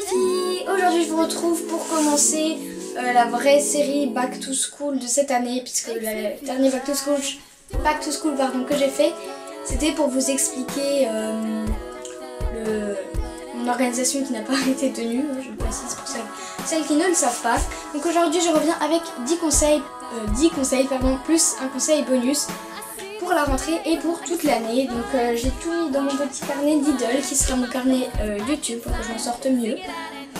les filles, aujourd'hui je vous retrouve pour commencer la vraie série Back to School de cette année, puisque le dernier Back to School que j'ai fait, c'était pour vous expliquer mon organisation qui n'a pas été tenue, je le précise pour celles qui ne le savent pas. Donc aujourd'hui je reviens avec 10 conseils, plus un conseil bonus pour la rentrée et pour toute l'année. Donc j'ai tout mis dans mon petit carnet Diddle qui sera mon carnet YouTube pour que je m'en sorte mieux.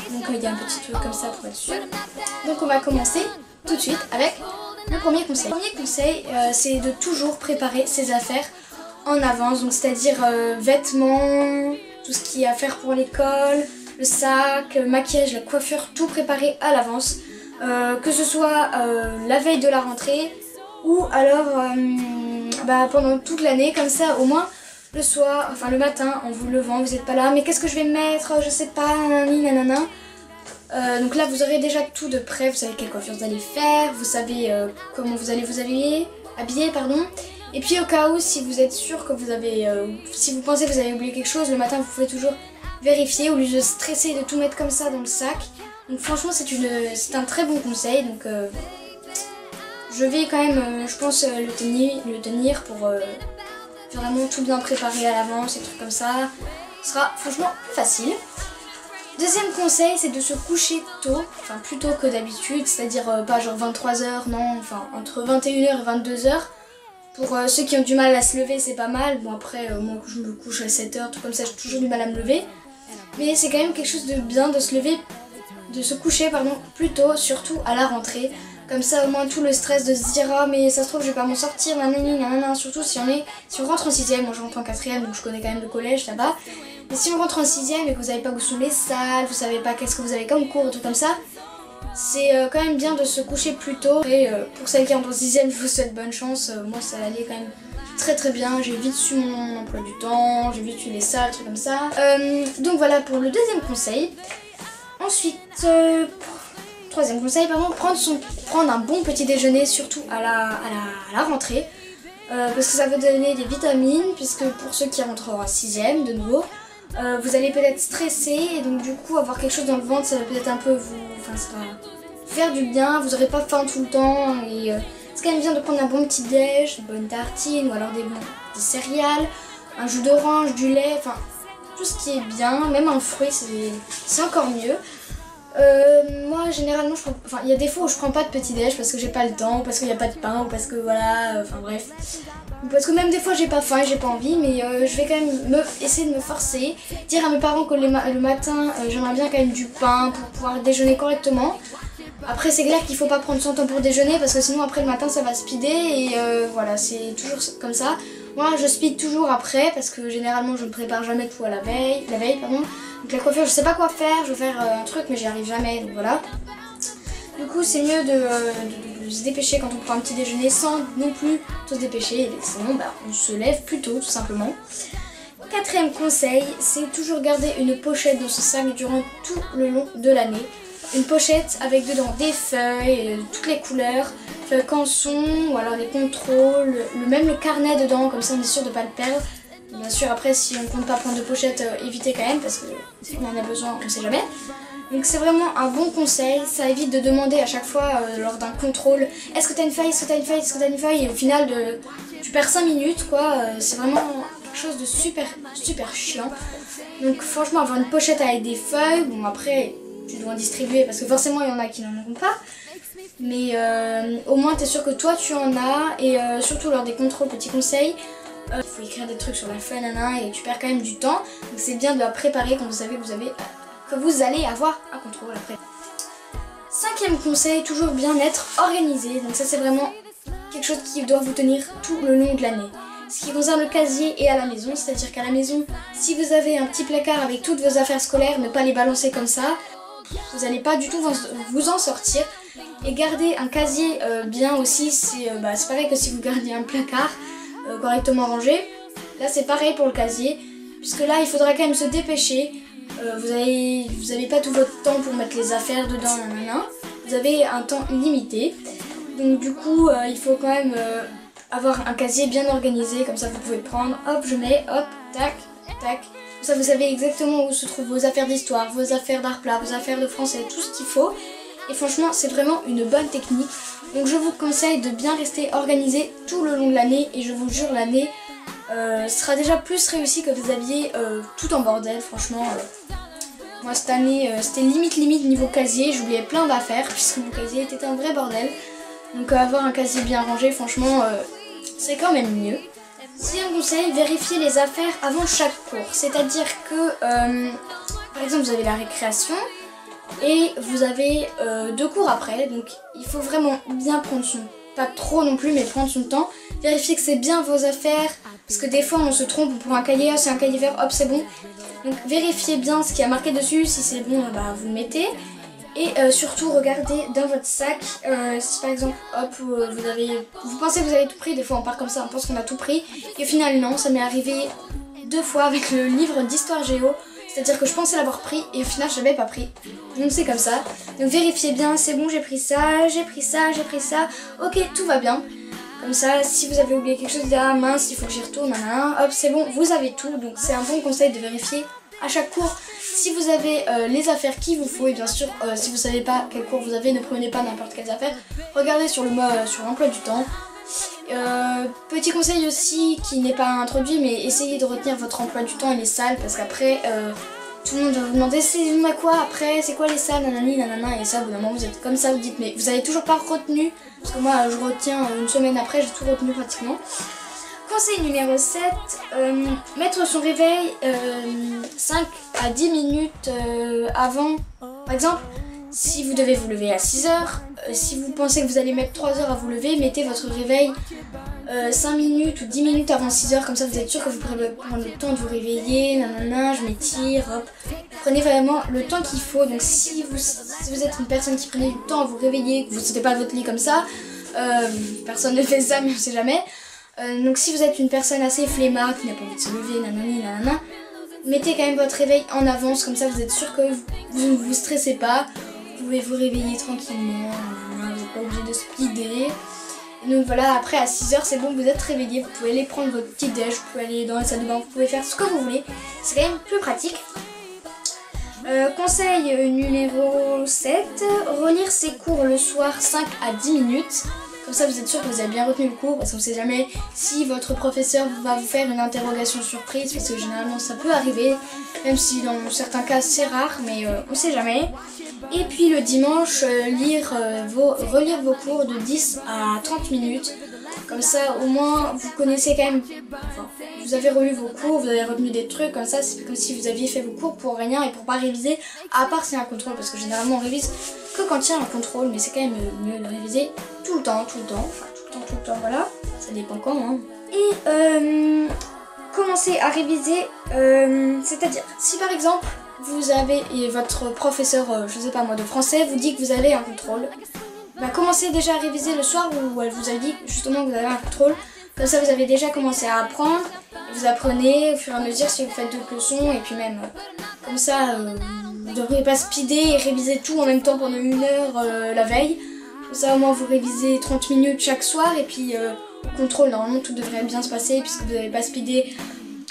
Donc il y a un petit truc comme ça pour être sûr. Donc on va commencer tout de suite avec le premier conseil. Le premier conseil c'est de toujours préparer ses affaires en avance, donc c'est-à-dire vêtements, tout ce qui est à faire pour l'école, le sac, le maquillage, la coiffure, tout préparer à l'avance. Que ce soit la veille de la rentrée ou alors pendant toute l'année, comme ça au moins le soir, enfin le matin en vous levant, vous n'êtes pas là, mais qu'est-ce que je vais mettre, je sais pas, nanani, nanana. Donc là vous aurez déjà tout de près, vous savez quelle coiffure vous allez faire, vous savez comment vous allez vous habiller, et puis au cas où, si vous êtes sûr que vous avez, si vous pensez que vous avez oublié quelque chose, le matin vous pouvez toujours vérifier au lieu de stresser et de tout mettre comme ça dans le sac. Donc franchement c'est un très bon conseil, donc je vais quand même, je pense, le tenir pour vraiment tout bien préparer à l'avance et trucs comme ça. Ce sera franchement plus facile. Deuxième conseil, c'est de se coucher tôt, enfin plus tôt que d'habitude, c'est-à-dire pas genre 23h, non, enfin entre 21h et 22h. Pour ceux qui ont du mal à se lever, c'est pas mal. Bon après, moi je me couche à 7h, tout comme ça, j'ai toujours du mal à me lever. Mais c'est quand même quelque chose de bien de se lever, de se coucher plus tôt, surtout à la rentrée. Comme ça au moins tout le stress de se dire ah mais ça se trouve je vais pas m'en sortir, nanana, surtout si on rentre en 6ème, moi je rentre en 4ème donc je connais quand même le collège, ça va. Mais si on rentre en 6ème et que vous savez pas où sont les salles, vous savez pas qu'est-ce que vous avez comme cours, tout comme ça, c'est quand même bien de se coucher plus tôt. Et pour celles qui rentrent en 6ème, je vous souhaite bonne chance, moi ça allait quand même très bien, j'ai vite su mon emploi du temps, j'ai vite su les salles, trucs comme ça. Donc voilà pour le deuxième conseil. Ensuite, troisième conseil, prendre un bon petit déjeuner, surtout à la rentrée, parce que ça va donner des vitamines, puisque pour ceux qui rentrent en 6ème de nouveau, vous allez peut-être stresser, et donc du coup avoir quelque chose dans le ventre, ça va peut-être un peu ça va faire du bien, vous n'aurez pas faim tout le temps, et c'est quand même bien de prendre un bon petit déj, une bonne tartine, ou alors des céréales, un jus d'orange, du lait, enfin tout ce qui est bien, même un fruit c'est encore mieux. Moi généralement il y a des fois où je prends pas de petit déj parce que j'ai pas le temps, ou parce qu'il n'y a pas de pain, ou parce que voilà, enfin bref. Parce que même des fois j'ai pas faim et j'ai pas envie, mais je vais quand même essayer de me forcer, dire à mes parents que le matin j'aimerais bien quand même du pain pour pouvoir déjeuner correctement. Après c'est clair qu'il faut pas prendre son temps pour déjeuner parce que sinon après le matin ça va speeder et voilà, c'est toujours comme ça. Moi je speed toujours après parce que généralement je ne prépare jamais tout à la veille. Donc la coiffure je sais pas quoi faire, je vais faire un truc mais j'y arrive jamais, donc voilà. Du coup c'est mieux de se dépêcher quand on prend un petit déjeuner sans non plus se dépêcher, sinon on se lève plus tôt tout simplement. Quatrième conseil, c'est toujours garder une pochette dans ce sac durant tout le long de l'année. Une pochette avec dedans des feuilles, toutes les couleurs, le canson ou alors les contrôles, même le carnet dedans, comme ça on est sûr de ne pas le perdre. Bien sûr après si on ne compte pas prendre de pochette, évitez quand même parce que si on en a besoin on ne sait jamais. Donc c'est vraiment un bon conseil, ça évite de demander à chaque fois lors d'un contrôle est-ce que t'as une feuille, est-ce que t'as une feuille, est-ce que t'as une feuille, et au final tu perds 5 minutes quoi, c'est vraiment quelque chose de super chiant. Donc franchement avoir une pochette avec des feuilles, bon après tu dois en distribuer parce que forcément il y en a qui n'en ont pas, mais au moins t'es sûr que toi tu en as, et surtout lors des contrôles, petit conseil, il faut écrire des trucs sur la feuille et tu perds quand même du temps, donc c'est bien de la préparer quand vous savez que vous allez avoir un contrôle après. Cinquième conseil, toujours bien être organisé, donc ça c'est vraiment quelque chose qui doit vous tenir tout le long de l'année. Ce qui concerne le casier et à la maison, c'est-à-dire qu'à la maison, si vous avez un petit placard avec toutes vos affaires scolaires, ne pas les balancer comme ça, vous n'allez pas du tout vous en sortir. Et garder un casier bien aussi, c'est pareil que si vous gardiez un placard correctement rangé. Là c'est pareil pour le casier, puisque là il faudra quand même se dépêcher. Vous avez pas tout votre temps pour mettre les affaires dedans, vous avez un temps limité. Donc du coup il faut quand même avoir un casier bien organisé, comme ça vous pouvez prendre, hop je mets, hop, tac, tac. Ça, vous savez exactement où se trouvent vos affaires d'histoire, vos affaires d'art plat, vos affaires de français, tout ce qu'il faut. Et franchement, c'est vraiment une bonne technique. Donc je vous conseille de bien rester organisé tout le long de l'année. Et je vous jure, l'année sera déjà plus réussie que vous aviez tout en bordel. Franchement, moi cette année, c'était limite niveau casier. J'oubliais plein d'affaires puisque mon casier était un vrai bordel. Donc avoir un casier bien rangé, franchement, c'est quand même mieux. Si un conseil, vérifiez les affaires avant chaque cours. C'est-à-dire que, par exemple, vous avez la récréation et vous avez 2 cours après. Donc il faut vraiment bien prendre son temps. Pas trop non plus, mais prendre son temps. Vérifiez que c'est bien vos affaires. Parce que des fois, on se trompe pour un cahier. C'est un cahier vert, hop, c'est bon. Donc vérifiez bien ce qui a marqué dessus. Si c'est bon, bah, vous le mettez. Et surtout regardez dans votre sac, si par exemple hop vous pensez que vous avez tout pris, des fois on part comme ça, on pense qu'on a tout pris et au final non, ça m'est arrivé 2 fois avec le livre d'histoire géo, c'est-à-dire que je pensais l'avoir pris et au final je l'avais pas pris, donc c'est comme ça. Donc vérifiez bien, c'est bon, j'ai pris ça, j'ai pris ça, j'ai pris ça, ok, tout va bien. Comme ça, si vous avez oublié quelque chose, ah mince, il faut que j'y retourne, hop, c'est bon, vous avez tout, donc c'est un bon conseil de vérifier à chaque cours. Si vous avez les affaires qu'il vous faut, et bien sûr, si vous ne savez pas quel cours vous avez, ne prenez pas n'importe quelles affaires. Regardez sur l'emploi du temps. Petit conseil aussi qui n'est pas introduit, mais essayez de retenir votre emploi du temps et les salles, parce qu'après, tout le monde va vous demander c'est à quoi après, c'est quoi les salles, nanani, nanana, et ça, au bout d'un moment, vous êtes comme ça, vous dites, mais vous avez toujours pas retenu, parce que moi, je retiens une semaine après, j'ai tout retenu pratiquement. Conseil numéro 7, mettre son réveil 5 à 10 minutes avant. Par exemple, si vous devez vous lever à 6 h, si vous pensez que vous allez mettre 3 heures à vous lever, mettez votre réveil 5 minutes ou 10 minutes avant 6 h, comme ça vous êtes sûr que vous pourrez prendre le temps de vous réveiller, nanana, je m'étire, hop. Prenez vraiment le temps qu'il faut. Donc si vous êtes une personne qui prenait du temps à vous réveiller, que vous ne sautez pas de votre lit comme ça, personne ne fait ça mais on sait jamais. Donc si vous êtes une personne assez flemmarde qui n'a pas envie de se lever, nanani, nanana, mettez quand même votre réveil en avance, comme ça vous êtes sûr que vous ne vous stressez pas, vous pouvez vous réveiller tranquillement, vous n'êtes pas obligé de speeder. Et donc voilà, après à 6 h c'est bon, vous êtes réveillé, vous pouvez aller prendre votre petit déj, vous pouvez aller dans la salle de bain, vous pouvez faire ce que vous voulez, c'est quand même plus pratique. Conseil numéro 7, relire ses cours le soir 5 à 10 minutes. Comme ça vous êtes sûr que vous avez bien retenu le cours, parce qu'on ne sait jamais si votre professeur va vous faire une interrogation surprise, parce que généralement ça peut arriver, même si dans certains cas c'est rare, mais on ne sait jamais. Et puis le dimanche, relire vos cours de 10 à 30 minutes. Comme ça au moins vous connaissez quand même, enfin, vous avez relu vos cours, vous avez retenu des trucs, comme ça c'est comme si vous aviez fait vos cours pour rien et pour pas réviser, à part s'il y a un contrôle, parce que généralement on révise que quand il y a un contrôle, mais c'est quand même mieux de réviser tout le temps, enfin tout le temps, voilà, ça dépend quand, hein. Et commencer à réviser, c'est-à-dire si par exemple vous avez, et votre professeur, je sais pas moi, de français vous dit que vous avez un contrôle, bah commencez déjà à réviser le soir où elle vous a dit justement que vous avez un contrôle. Comme ça vous avez déjà commencé à apprendre, et vous apprenez au fur et à mesure si vous faites d'autres leçons, et puis même comme ça vous ne devriez pas speeder et réviser tout en même temps pendant 1 heure la veille. Comme ça au moins vous révisez 30 minutes chaque soir, et puis au contrôle normalement tout devrait bien se passer puisque vous n'avez pas speedé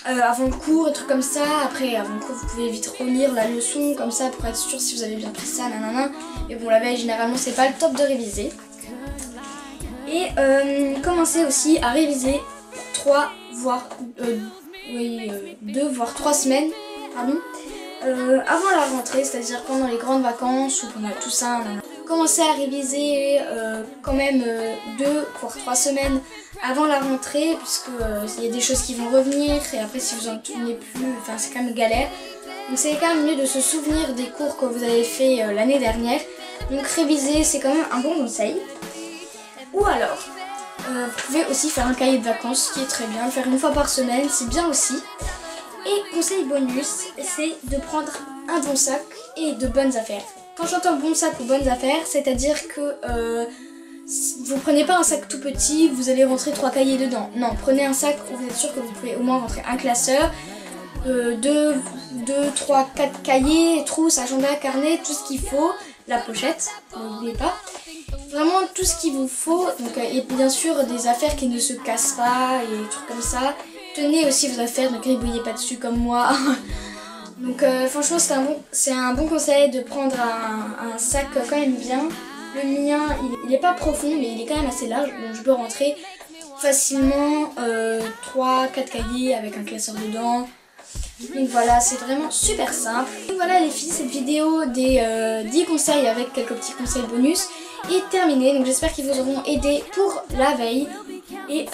avant le cours, et trucs comme ça. Après avant le cours vous pouvez vite relire la leçon comme ça pour être sûr si vous avez bien pris ça, nanana. Et bon, la veille généralement c'est pas le top de réviser. Et commencez aussi à réviser 2 voire 3 semaines pardon, avant la rentrée, c'est-à-dire pendant les grandes vacances ou pendant tout ça. Commencez à réviser quand même 2 voire 3 semaines avant la rentrée, puisque il y a des choses qui vont revenir, et après si vous en tenez plus, enfin c'est quand même galère. Donc c'est quand même mieux de se souvenir des cours que vous avez fait l'année dernière. Donc réviser, c'est quand même un bon conseil. Ou alors, vous pouvez aussi faire un cahier de vacances, ce qui est très bien. Le faire 1 fois par semaine, c'est bien aussi. Et conseil bonus, c'est de prendre un bon sac et de bonnes affaires. Quand j'entends bon sac ou bonnes affaires, c'est-à-dire que vous prenez pas un sac tout petit, vous allez rentrer 3 cahiers dedans. Non, prenez un sac où vous êtes sûr que vous pouvez au moins rentrer un classeur, 2, 3, 4 cahiers, trousses, agenda, carnet, tout ce qu'il faut, la pochette, n'oubliez pas. Vraiment tout ce qu'il vous faut, donc, et bien sûr des affaires qui ne se cassent pas et des trucs comme ça. tenez aussi vos affaires, ne gribouillez pas dessus comme moi. Donc franchement c'est un bon conseil de prendre un sac quand même bien. Le mien il est pas profond mais il est quand même assez large, donc je peux rentrer facilement 3-4 cahiers avec un classeur dedans. Donc voilà, c'est vraiment super simple. Donc voilà les filles, cette vidéo des 10 conseils avec quelques petits conseils bonus est terminée. Donc j'espère qu'ils vous auront aidé pour la veille et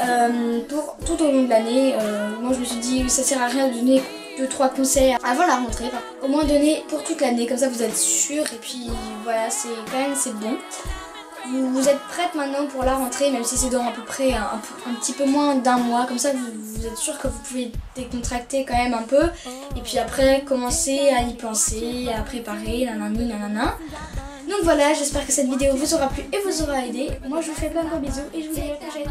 pour tout au long de l'année. Moi je me suis dit ça sert à rien de donner 2-3 conseils avant la rentrée. Enfin, au moins donner pour toute l'année, comme ça vous êtes sûr. Et puis voilà, c'est quand même c'est bon. Vous êtes prête maintenant pour la rentrée, même si c'est dans à peu près un petit peu moins d'un mois. Comme ça, vous êtes sûr que vous pouvez décontracter quand même un peu. Et puis après, commencer à y penser, à préparer, nanani, nanana. Donc voilà, j'espère que cette vidéo vous aura plu et vous aura aidé. Moi, je vous fais plein de gros bisous et je vous dis à la prochaine.